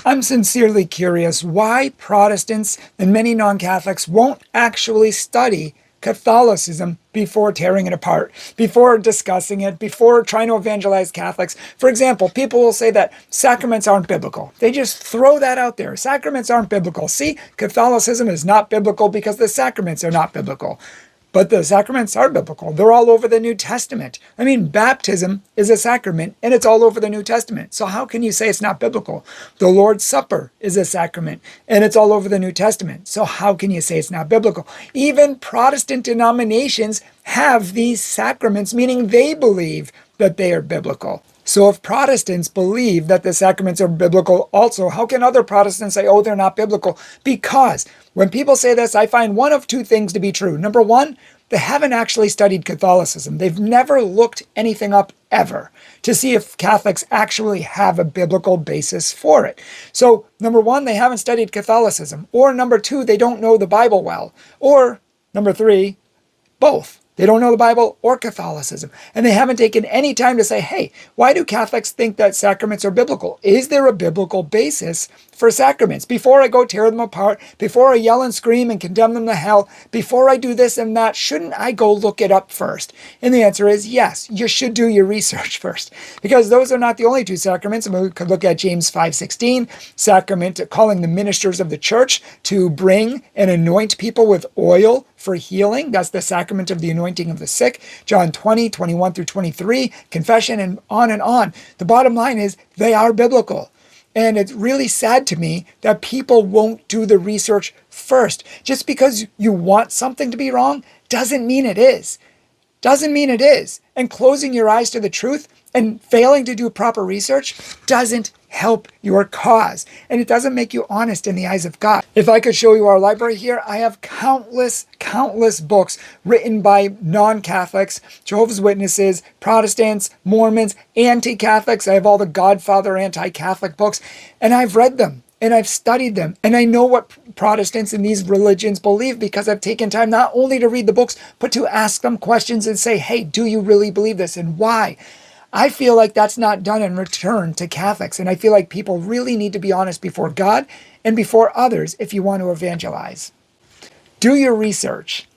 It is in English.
I'm sincerely curious why Protestants and many non-Catholics won't actually study Catholicism before tearing it apart, before discussing it, before trying to evangelize Catholics. For example, people will say that sacraments aren't biblical. They just throw that out there. Sacraments aren't biblical. See, Catholicism is not biblical because the sacraments are not biblical. But the sacraments are biblical. They're all over the New Testament. I mean, baptism is a sacrament and it's all over the New Testament. So how can you say it's not biblical? The Lord's Supper is a sacrament and it's all over the New Testament. So how can you say it's not biblical? Even Protestant denominations have these sacraments, meaning they believe that they are biblical. So if Protestants believe that the sacraments are biblical also, how can other Protestants say, oh, they're not biblical? Because when people say this, I find one of two things to be true. Number one, they haven't actually studied Catholicism. They've never looked anything up ever to see if Catholics actually have a biblical basis for it. So number one, they haven't studied Catholicism. Or number two, they don't know the Bible well. Or number three, both. They don't know the Bible or Catholicism. And they haven't taken any time to say, hey, why do Catholics think that sacraments are biblical? Is there a biblical basis for sacraments? Before I go tear them apart, before I yell and scream and condemn them to hell, before I do this and that, shouldn't I go look it up first? And the answer is yes, you should do your research first. Because those are not the only two sacraments. I mean, we could look at James 5:16, sacrament calling the ministers of the church to bring and anoint people with oil for healing. That's the sacrament of the anointing of the sick. John 20:21 through 23, confession, and on and on. The bottom line is they are biblical. And it's really sad to me that people won't do the research first. Just because you want something to be wrong doesn't mean it is. Doesn't mean it is. And closing your eyes to the truth and failing to do proper research doesn't help your cause. And it doesn't make you honest in the eyes of God. If I could show you our library here, I have countless books written by non-Catholics, Jehovah's Witnesses, Protestants, Mormons, anti-Catholics. I have all the Godfather anti-Catholic books, and I've read them. And I've studied them. And I know what Protestants in these religions believe because I've taken time not only to read the books, but to ask them questions and say, hey, do you really believe this and why? I feel like that's not done in return to Catholics. And I feel like people really need to be honest before God and before others if you want to evangelize. Do your research.